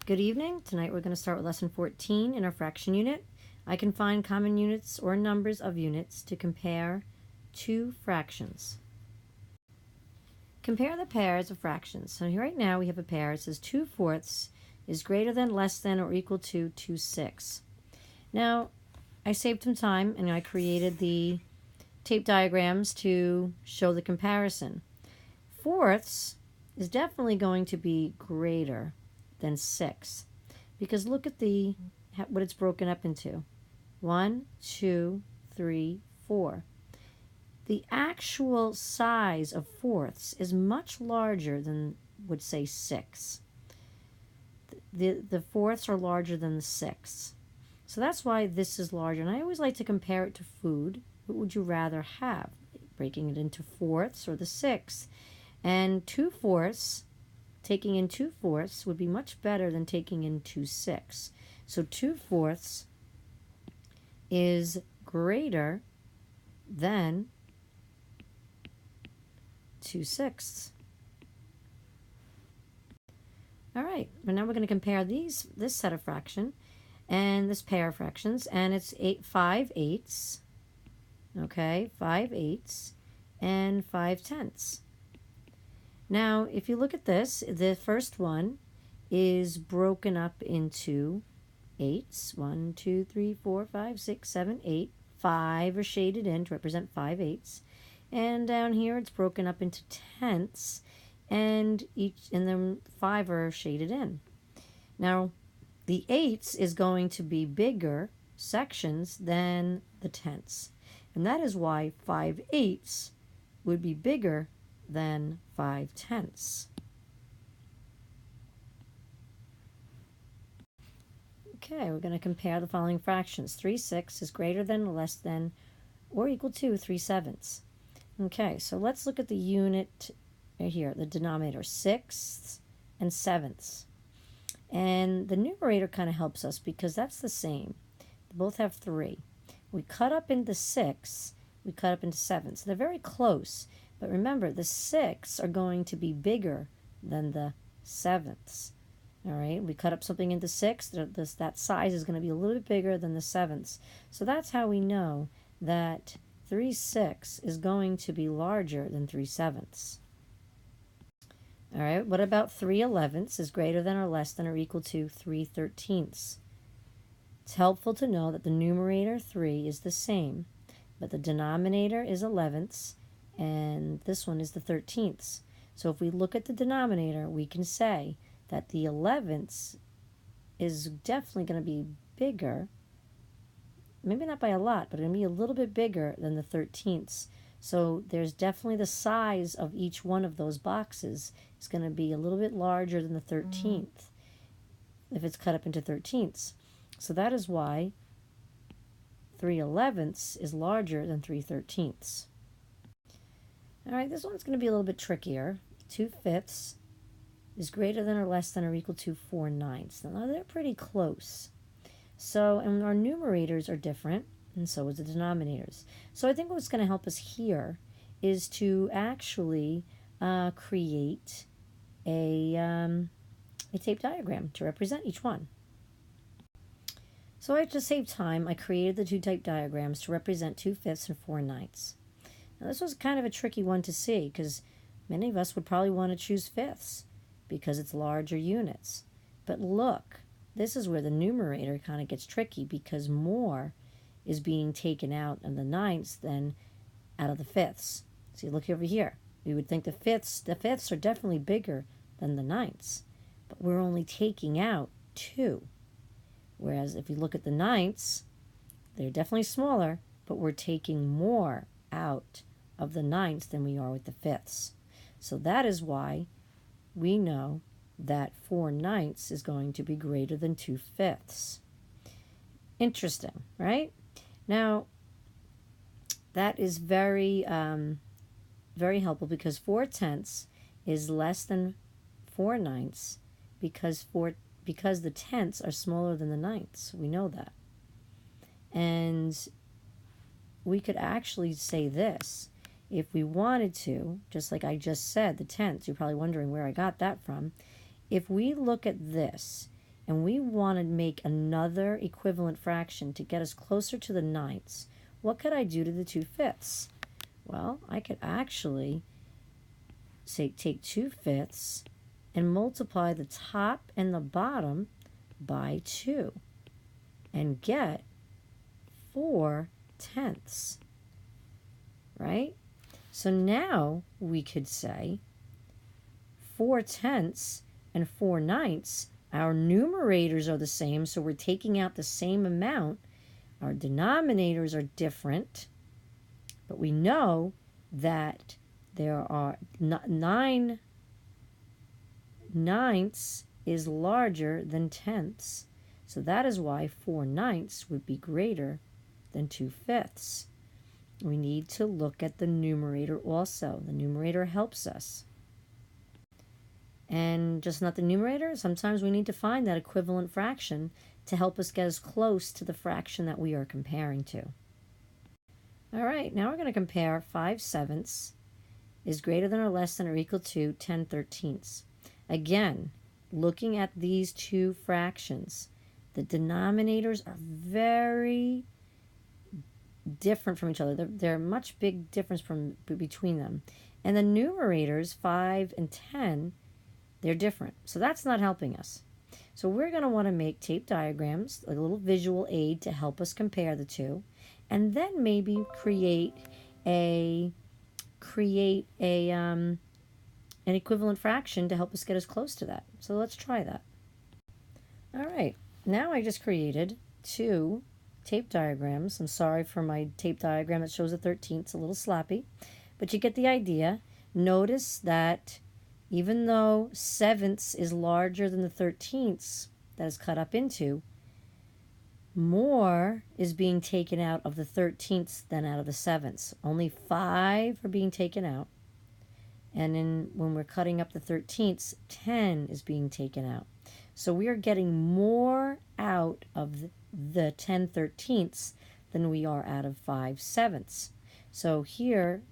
Good evening. Tonight we're going to start with lesson 14 in our fraction unit. I can find common units or numbers of units to compare two fractions. Compare the pairs of fractions. So here right now we have a pair. It says 2/4 is greater than, less than, or equal to 2/6. Now I saved some time and I created the tape diagrams to show the comparison. Fourths is definitely going to be greater than 6, because look at what it's broken up into. 1, 2, 3, 4. The actual size of fourths is much larger than, would say, 6. The fourths are larger than the 6. So that's why this is larger. And I always like to compare it to food. What would you rather have? Breaking it into fourths or the 6? And 2/4, taking in 2/4 would be much better than taking in 2/6. So 2/4 is greater than 2/6. All right, but now we're going to compare this set of fraction and this pair of fractions, and it's 5/8. Okay, 5/8 and 5/10. Now, if you look at this, the first one is broken up into 8s. 1, 2, 3, 4, 5, 6, 7, 8. 5 are shaded in to represent 5/8. And down here it's broken up into tenths, and then 5 are shaded in. Now, the 8s is going to be bigger sections than the tenths. And that is why 5/8 would be bigger than 5/10. Okay, we're going to compare the following fractions. 3/6 is greater than, less than, or equal to 3/7. Okay, so let's look at the unit right here, the denominator, 6ths and 7ths. And the numerator kind of helps us because that's the same. They both have 3. We cut up into 6, we cut up into 7. So they're very close. But remember, the 6 are going to be bigger than the 7ths. All right, we cut up something into 6, that size is going to be a little bit bigger than the 7ths. So that's how we know that 3/6 is going to be larger than 3/7. All right, what about 3/11 is greater than or less than or equal to 3/13? It's helpful to know that the numerator 3 is the same, but the denominator is 11ths, and this one is the 13ths. So if we look at the denominator, we can say that the 11ths is definitely going to be bigger, maybe not by a lot, but going to be a little bit bigger than the 13ths. So there's definitely the size of each one of those boxes is going to be a little bit larger than the 13th if it's cut up into 13ths. So that is why 3/11 is larger than 3/13. All right, this one's going to be a little bit trickier. 2/5 is greater than or less than or equal to 4/9. Now they're pretty close. So, and our numerators are different, and so is the denominators. So I think what's going to help us here is to actually create a tape diagram to represent each one. So to save time, I created the two tape diagrams to represent 2/5 and 4/9. Now this was kind of a tricky one to see because many of us would probably want to choose 5ths because it's larger units. But look, this is where the numerator kind of gets tricky because more is being taken out of the 9ths than out of the 5ths. See, look over here. We would think the 5ths are definitely bigger than the 9ths, but we're only taking out 2. Whereas if you look at the 9ths, they're definitely smaller, but we're taking more out of the 9ths than we are with the 5ths. So that is why we know that 4/9 is going to be greater than 2/5. Interesting, right? Now, that is very, very helpful because 4/10 is less than 4/9 because the tenths are smaller than the 9ths. We know that. And we could actually say this. If we wanted to, just like I just said, the tenths, you're probably wondering where I got that from. If we look at this, and we want to make another equivalent fraction to get us closer to the ninths, what could I do to the 2/5? Well, I could actually say take 2/5 and multiply the top and the bottom by 2 and get 4/10, right? So now we could say 4/10 and 4/9. Our numerators are the same, so we're taking out the same amount. Our denominators are different, but we know that there are 9/9 is larger than tenths. So that is why 4/9 would be greater than 2/5. We need to look at the numerator also. The numerator helps us. And just not the numerator, sometimes we need to find that equivalent fraction to help us get as close to the fraction that we are comparing to. All right, now we're going to compare 5/7 is greater than or less than or equal to 10/13. Again, looking at these two fractions, the denominators are very different from each other. They're much big difference between them. And the numerators, 5 and 10, they're different. So that's not helping us. So we're going to want to make tape diagrams, a little visual aid to help us compare the two, and then maybe create an equivalent fraction to help us get as close to that. So let's try that. All right, now I just created two tape diagrams. I'm sorry for my tape diagram that shows the 13th. It's a little sloppy, but you get the idea. Notice that even though 7ths is larger than the 13ths that is cut up into, more is being taken out of the 13ths than out of the 7ths. Only 5 are being taken out. And then when we're cutting up the 13ths, 10 is being taken out. So we are getting more out of the 10/13ths than we are out of 5/7. So here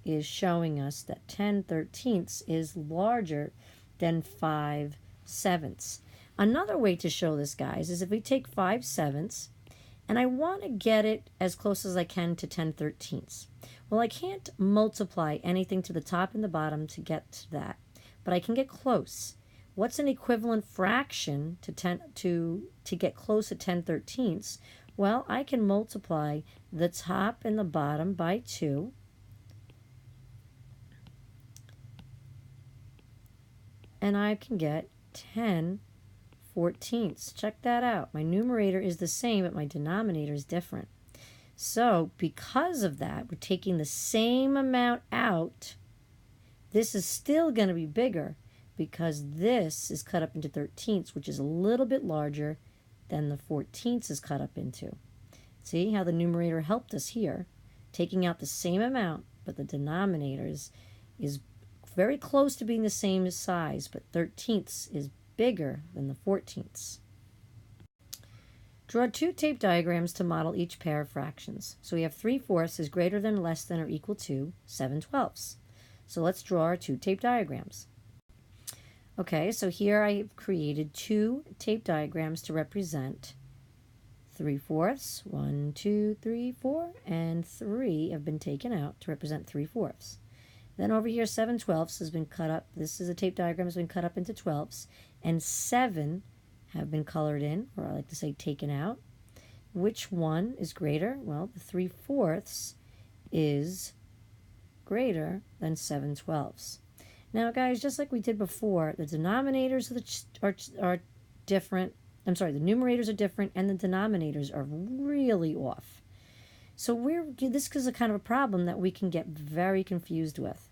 is showing us that 10/13 is larger than 5/7. Another way to show this, guys, is if we take 5/7 and I want to get it as close as I can to 10/13. Well, I can't multiply anything to the top and the bottom to get to that, but I can get close. What's an equivalent fraction to get close to 10/13? Well, I can multiply the top and the bottom by 2. And I can get 10/14. Check that out. My numerator is the same, but my denominator is different. So because of that, we're taking the same amount out. This is still going to be bigger because this is cut up into 13ths, which is a little bit larger than the 14ths is cut up into. See how the numerator helped us here, taking out the same amount, but the denominator is very close to being the same size, but 13ths is bigger than the 14ths. Draw two tape diagrams to model each pair of fractions. So we have 3/4 is greater than, less than, or equal to 7/12. So let's draw our two tape diagrams. Okay, so here I have created two tape diagrams to represent 3/4. 1, 2, 3, 4, and 3 have been taken out to represent 3/4. Then over here, 7/12 has been cut up. This is a tape diagram has been cut up into 12ths, and 7 have been colored in, or I like to say taken out. Which one is greater? Well, the 3/4 is greater than 7/12. Now, guys, just like we did before, the denominators are different. I'm sorry, the numerators are different, and the denominators are really off. So this is a kind of a problem that we can get very confused with.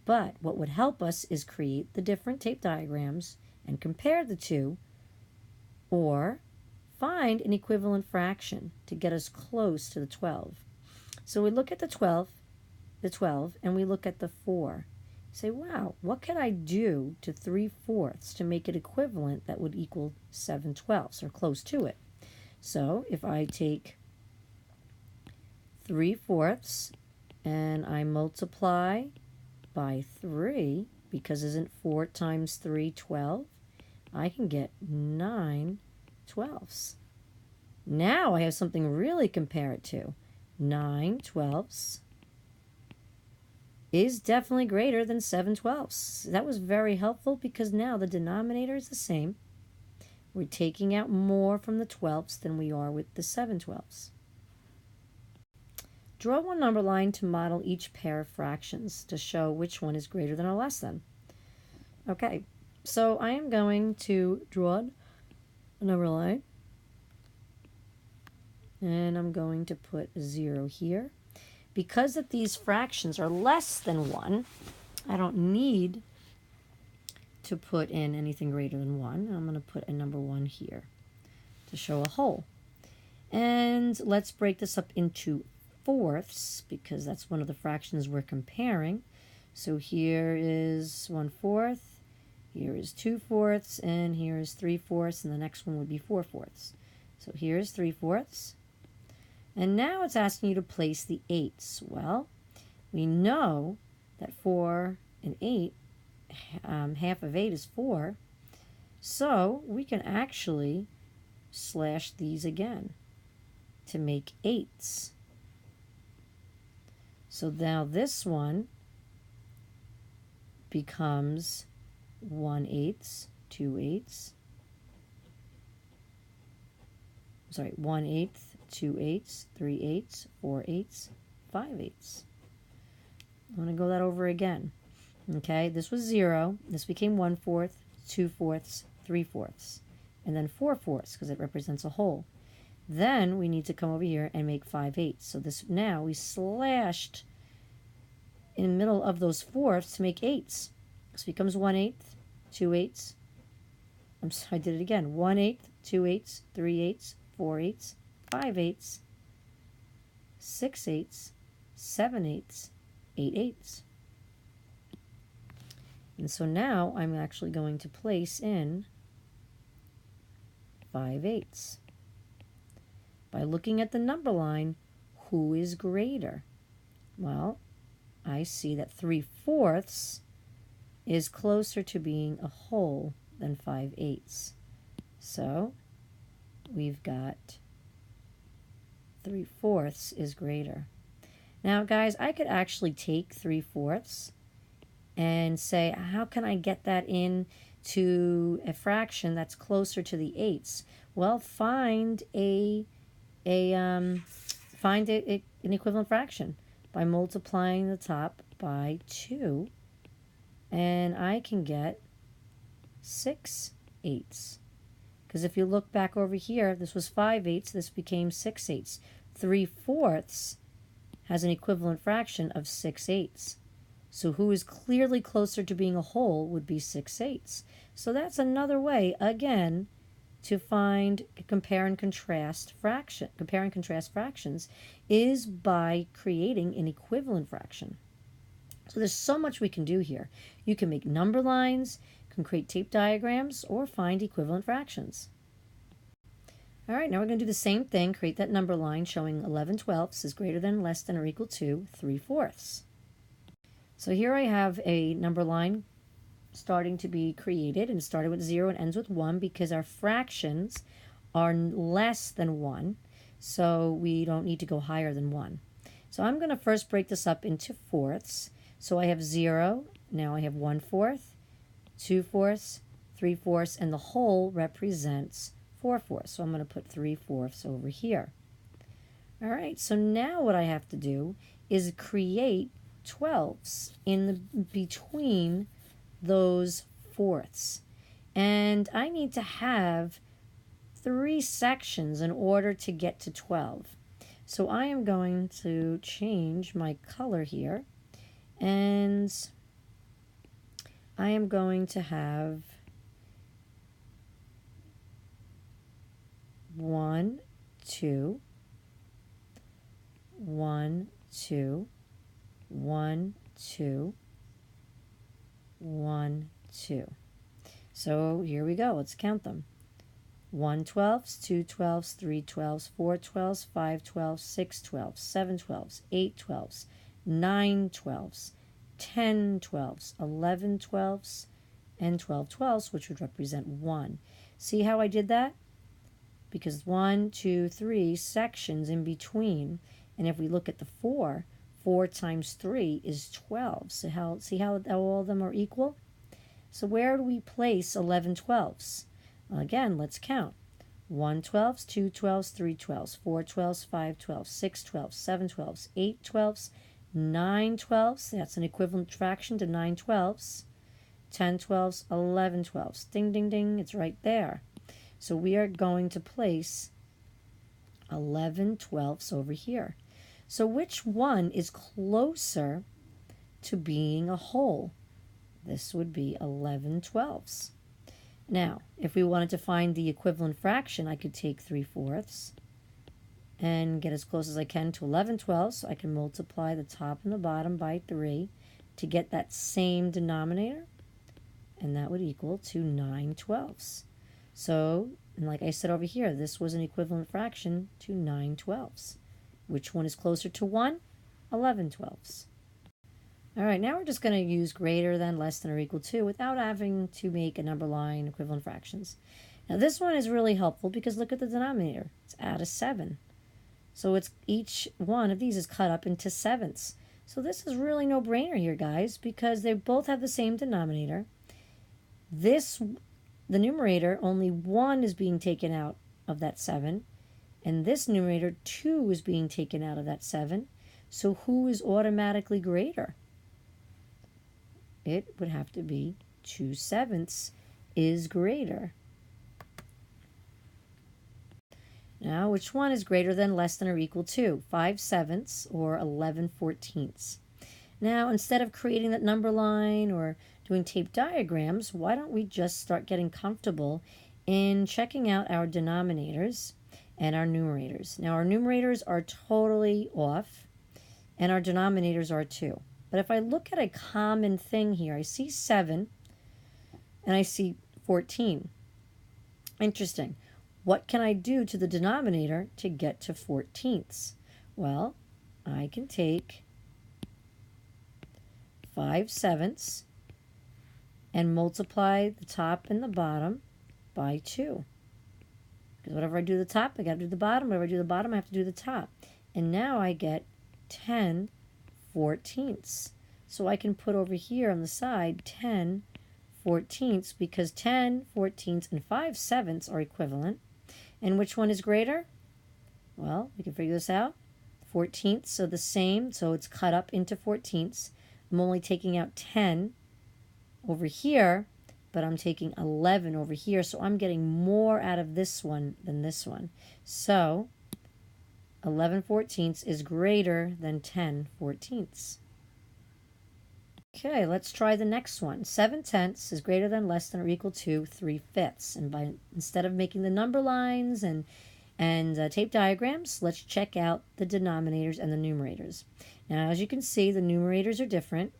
But what would help us is create the different tape diagrams and compare the two, or find an equivalent fraction to get us close to the 12. So we look at the 12, and we look at the 4. Say, wow, what can I do to 3/4 to make it equivalent that would equal 7/12, or close to it? So if I take 3/4 and I multiply by 3, because isn't 4 times 3 12? I can get 9/12. Now I have something really to compare it to. 9/12 is definitely greater than 7/12. That was very helpful because now the denominator is the same. We're taking out more from the 12ths than we are with the 7/12. Draw one number line to model each pair of fractions to show which one is greater than or less than. Okay, so I am going to draw a number line, and I'm going to put a 0 here. Because that these fractions are less than 1, I don't need to put in anything greater than 1. I'm going to put a number 1 here to show a whole. And let's break this up into fourths because that's one of the fractions we're comparing. So here is 1/4, here is 2/4, and here is 3/4, and the next one would be 4/4. So here's 3/4. And now it's asking you to place the 8s. Well, we know that 4 and 8, half of 8 is 4. So we can actually slash these again to make 8s. So now this one becomes 1/8, 2/8. Sorry, 1/8, 2/8, 3/8, 4/8, 5/8. I'm going to go that over again. Okay, this was 0. This became 1/4, 2/4, 3/4, and then 4/4 because it represents a whole. Then we need to come over here and make 5/8. So this now we slashed in the middle of those fourths to make 8s. This becomes 1/8, 2/8. I'm sorry, I did it again. 1/8, 2/8, 3/8, 4/8, 5/8, 6/8, 7/8, 8/8. And so now I'm actually going to place in 5/8. By looking at the number line, who is greater? Well, I see that 3/4 is closer to being a whole than 5/8. So we've got 3/4 is greater. Now, guys, I could actually take 3/4 and say, how can I get that in to a fraction that's closer to the 8s? Well, find an equivalent fraction by multiplying the top by 2, and I can get 6/8. Because if you look back over here, this was 5/8, this became 6/8. 3/4 has an equivalent fraction of 6/8. So who is clearly closer to being a whole would be 6/8. So that's another way, again, to find compare and contrast fractions is by creating an equivalent fraction. So there's so much we can do here. You can make number lines, can create tape diagrams, or find equivalent fractions. All right, now we're going to do the same thing, create that number line showing 11/12 is greater than, less than, or equal to 3/4. So here I have a number line starting to be created, and it started with 0 and ends with 1 because our fractions are less than 1, so we don't need to go higher than 1. So I'm going to first break this up into fourths. So I have 0, now I have 1/4, 2/4, 3/4, and the whole represents 4/4. So I'm going to put 3/4 over here. All right, so now what I have to do is create 12s in between those fourths. And I need to have 3 sections in order to get to 12. So I am going to change my color here, and I am going to have 1, 2, 1, 2, 1, 2, 1, 2. So here we go. Let's count them. 1/12, 2/12, 3/12, 4/12, 5/12, 6/12, 7/12, 8/12, 9/12, 10/12, 11/12, and 12/12, which would represent 1. See how I did that? Because 1, 2, 3 sections in between. And if we look at the 4, 4 times 3 is 12. So see how all of them are equal? So where do we place 11/12? Well, again, let's count. 1/12, 2/12, 3/12, 4/12, 5/12, 6/12, 7/12, 8/12, 9/12. That's an equivalent fraction to 9/12. 10/12, 11/12. Ding, ding, ding. It's right there. So we are going to place 11/12 over here. So which one is closer to being a whole? This would be 11/12. Now, if we wanted to find the equivalent fraction, I could take 3/4 and get as close as I can to 11/12. So I can multiply the top and the bottom by 3 to get that same denominator. And that would equal to 9/12. So, and like I said over here, this was an equivalent fraction to 9/12. Which one is closer to 1? 11/12. All right, now we're just going to use greater than, less than, or equal to without having to make a number line equivalent fractions. Now this one is really helpful because look at the denominator. It's add a 7. So it's each one of these is cut up into sevenths. So this is really no brainer here, guys, because they both have the same denominator. The numerator, only 1 is being taken out of that 7. And this numerator, 2 is being taken out of that 7. So who is automatically greater? It would have to be 2/7 is greater. Now, which one is greater than, less than, or equal to? 5/7 or 11/14. Now, instead of creating that number line or doing tape diagrams, why don't we just start getting comfortable in checking out our denominators and our numerators. Now, our numerators are totally off, and our denominators are too. But if I look at a common thing here, I see 7 and I see 14. Interesting. What can I do to the denominator to get to 14ths? Well, I can take 5/7 and multiply the top and the bottom by 2. Because whatever I do the top, I got to do the bottom. Whatever I do the bottom, I have to do the top. And now I get 10/14. So I can put over here on the side 10/14 because 10/14 and 5/7 are equivalent. And which one is greater? Well, we can figure this out. 14ths, so the same, so it's cut up into 14ths. I'm only taking out 10 over here, but I'm taking 11 over here, so I'm getting more out of this one than this one. So 11/14 is greater than 10/14. Okay, let's try the next one. 7/10 is greater than, less than, or equal to 3/5. And instead of making the number lines and tape diagrams, let's check out the denominators and the numerators. Now, as you can see, the numerators are different,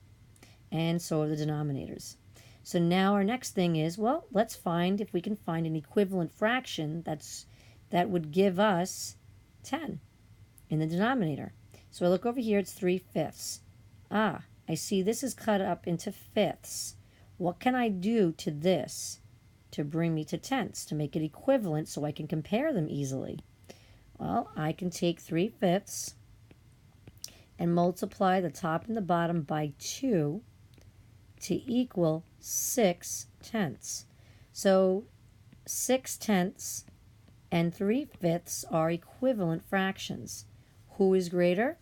and so are the denominators. So now our next thing is, well, let's find if we can find an equivalent fraction that would give us 10 in the denominator. So I look over here, it's 3/5. I see this is cut up into fifths. What can I do to this to bring me to tenths, to make it equivalent so I can compare them easily? Well, I can take 3/5 and multiply the top and the bottom by 2 to equal 6/10. So 6/10 and 3/5 are equivalent fractions. Who is greater?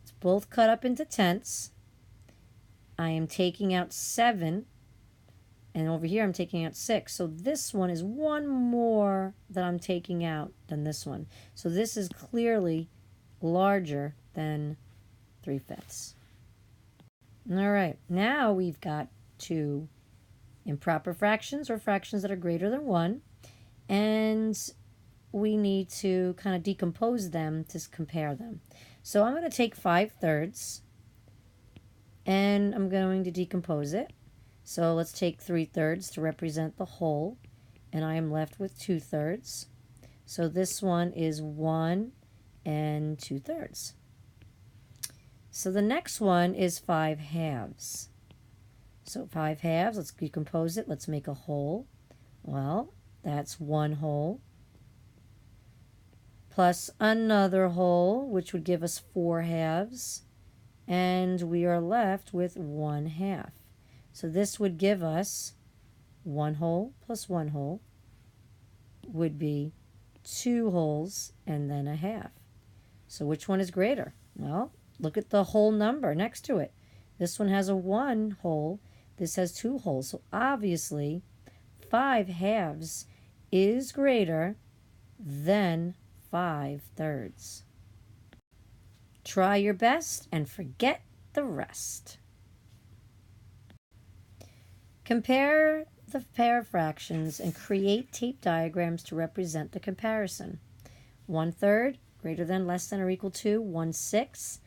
It's both cut up into tenths. I am taking out 7, and over here I'm taking out 6. So this one is one more that I'm taking out than this one. So this is clearly larger than 3/5. All right, now we've got two improper fractions, or fractions that are greater than 1, and we need to kind of decompose them to compare them. So I'm going to take 5/3 and I'm going to decompose it. So let's take 3/3 to represent the whole, and I am left with 2/3. So this one is 1 and 2/3. So the next one is 5/2. So 5 halves, let's decompose it. Let's make a whole. Well, that's 1 whole. Plus another whole, which would give us 4 halves. And we are left with 1 half. So this would give us 1 whole plus 1 whole would be 2 wholes and then a half. So which one is greater? Well, look at the whole number next to it. This one has a 1 whole. This has 2 wholes. So obviously 5 halves is greater than 5 thirds. Try your best and forget the rest. Compare the pair of fractions and create tape diagrams to represent the comparison. 1/3 greater than, less than, or equal to 1/6.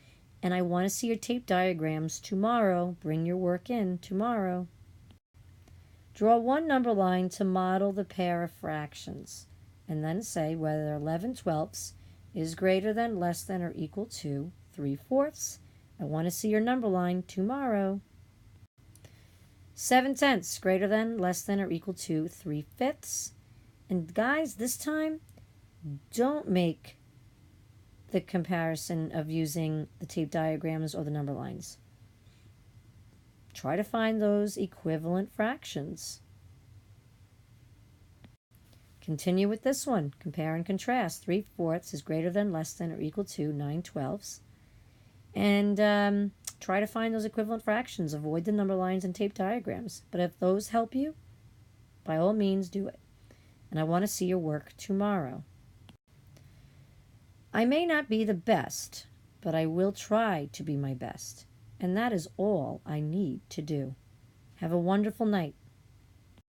And I want to see your tape diagrams tomorrow. Bring your work in tomorrow. Draw one number line to model the pair of fractions, and then say whether 11/12 is greater than, less than, or equal to 3/4. I want to see your number line tomorrow. 7/10 greater than, less than, or equal to 3/5. And guys, this time, don't make the comparison of using the tape diagrams or the number lines. Try to find those equivalent fractions. Continue with this one. Compare and contrast. 3/4 is greater than, less than, or equal to 9/12. And try to find those equivalent fractions. Avoid the number lines and tape diagrams. But if those help you, by all means do it. And I want to see your work tomorrow. I may not be the best, but I will try to be my best. And that is all I need to do. Have a wonderful night.